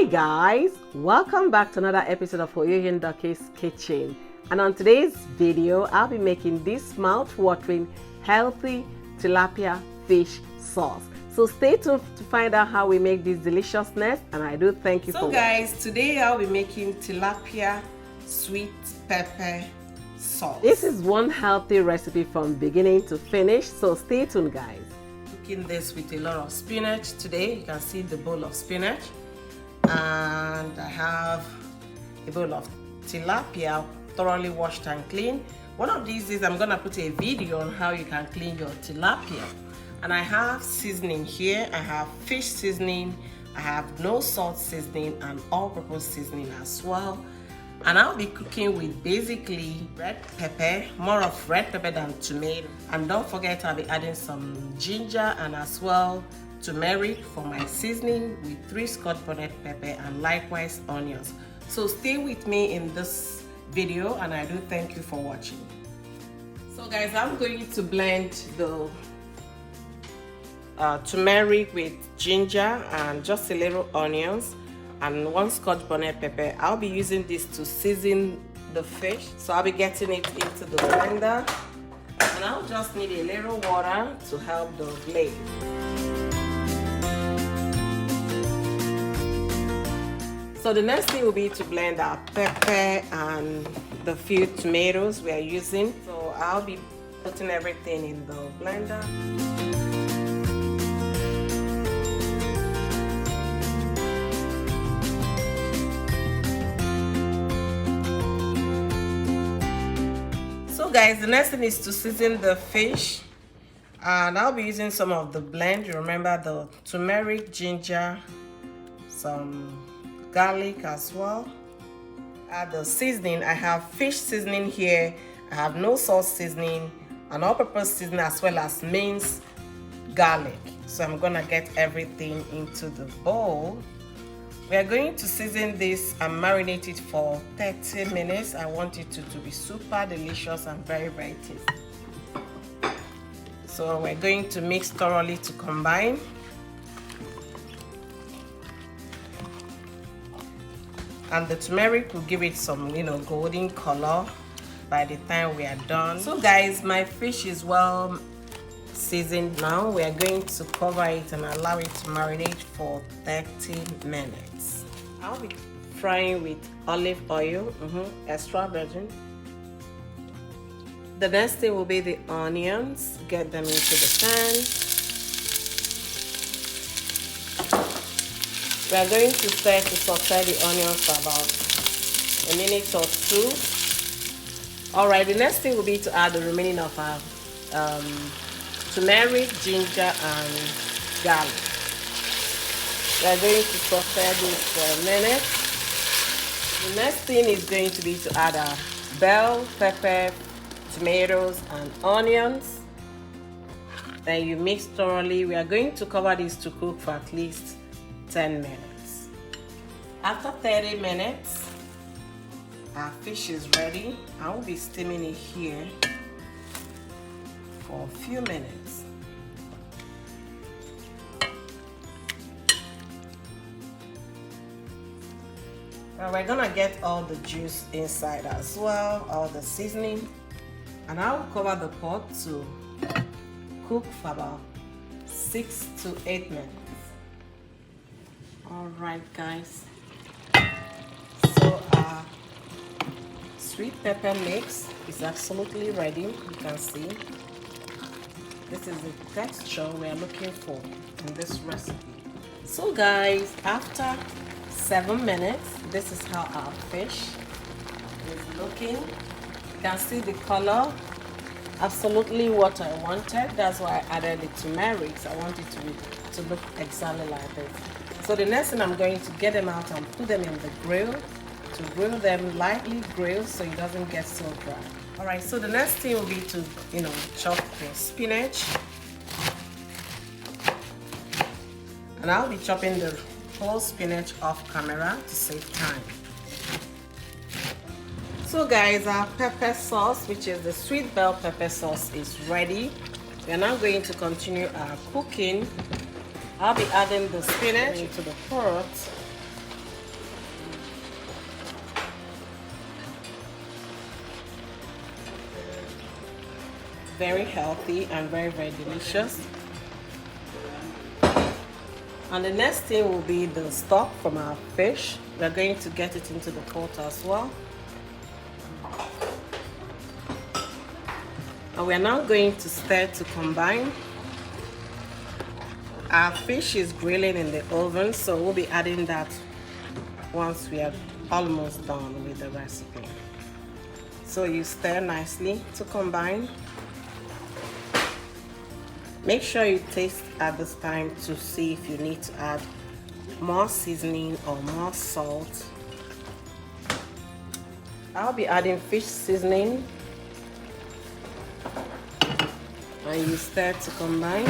Hi guys, welcome back to another episode of Oyoyin Ducky's Kitchen. And on today's video, I'll be making this mouth-watering, healthy tilapia fish sauce. So stay tuned to find out how we make this deliciousness, and I do thank you for watching. So guys, today I'll be making tilapia sweet pepper sauce. This is one healthy recipe from beginning to finish, so stay tuned guys. Cooking this with a lot of spinach today. You can see the bowl of spinach. And I have a bowl of tilapia thoroughly washed and clean. One of these days I'm gonna put a video on how you can clean your tilapia. And I have seasoning here. I have fish seasoning, I have no salt seasoning, and all-purpose seasoning as well. And I'll be cooking with basically red pepper, more of red pepper than tomato. And don't forget, I'll be adding some ginger and as well turmeric for my seasoning, with 3 Scotch bonnet pepper and likewise onions. So stay with me in this video, and I do thank you for watching. So guys, I'm going to blend the turmeric with ginger and just a little onions and 1 Scotch bonnet pepper. I'll be using this to season the fish, so I'll be getting it into the blender, and I'll just need a little water to help the blade. So the next thing will be to blend our pepper and the few tomatoes we are using. So I'll be putting everything in the blender. So guys, the next thing is to season the fish. And I'll be using some of the blend. You remember the turmeric, ginger, some garlic as well. Add the seasoning. I have fish seasoning here. I have no salt seasoning and all-purpose seasoning as well as minced garlic. So I'm gonna get everything into the bowl. We are going to season this and marinate it for 30 minutes. I want it to be super delicious and very, very tasty. So we're going to mix thoroughly to combine. And the turmeric will give it some, golden color by the time we are done. So guys, my fish is well seasoned now. We are going to cover it and allow it to marinate for 30 minutes. I'll be frying with olive oil, extra virgin. The next thing will be the onions. Get them into the pan. We are going to start to saute the onions for about a minute or 2. Alright, the next thing will be to add the remaining of our turmeric, ginger, and garlic. We are going to saute this for a minute. The next thing is going to be to add our bell pepper, tomatoes, and onions. Then you mix thoroughly. We are going to cover this to cook for at least 10 minutes. After 30 minutes, our fish is ready. I will be steaming it here for a few minutes. Now we're gonna get all the juice inside as well, all the seasoning, and I will cover the pot to cook for about 6 to 8 minutes. Alright guys, so our sweet pepper mix is absolutely ready. You can see this is the texture we are looking for in this recipe. So guys, after 7 minutes, this is how our fish is looking. You can see the color, absolutely what I wanted. That's why I added the turmeric. I want it to look exactly like this. So the next thing, I'm going to get them out and put them in the grill to grill them, lightly grill, so it doesn't get so dry. All right, so the next thing will be to, chop the spinach. And I'll be chopping the whole spinach off camera to save time. So guys, our pepper sauce, which is the sweet bell pepper sauce, is ready. We are now going to continue our cooking. I'll be adding the spinach into the pot. very healthy and very delicious. And the next thing will be the stock from our fish. We're going to get it into the pot as well. And we're now going to stir to combine. Our fish is grilling in the oven, so we'll be adding that once we are almost done with the recipe. So you stir nicely to combine. Make sure you taste at this time to see if you need to add more seasoning or more salt. I'll be adding fish seasoning, and you stir to combine.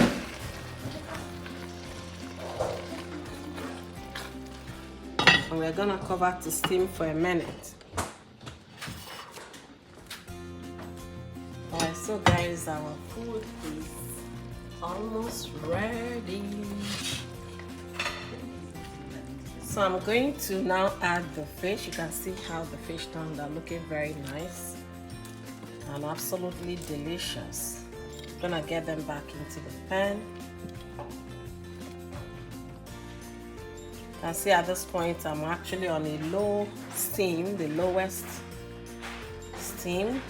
And we're gonna cover to steam for a minute. Alright, so guys, our food is almost ready. So I'm going to now add the fish. You can see how the fish turned out, looking very nice and absolutely delicious. I'm gonna get them back into the pan. You can see at this point I'm actually on a low steam, the lowest steam.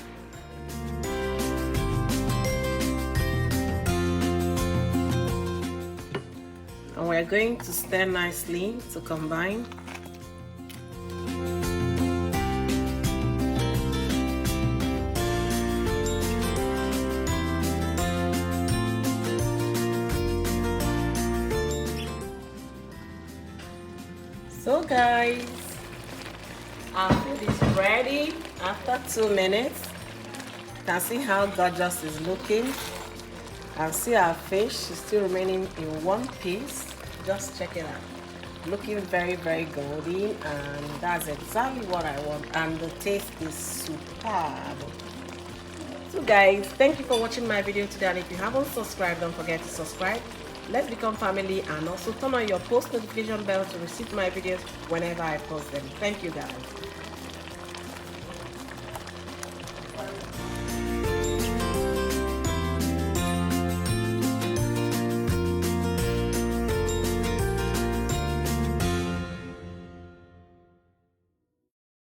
And we're going to stir nicely to combine. So guys, our food is ready after 2 minutes. You can see how gorgeous it's looking. And see our fish is still remaining in one piece. Just check it out. Looking very golden, and that's exactly what I want. And the taste is superb. So guys, thank you for watching my video today. And if you haven't subscribed, don't forget to subscribe. Let's become family, and also turn on your post notification bell to receive my videos whenever I post them. Thank you guys.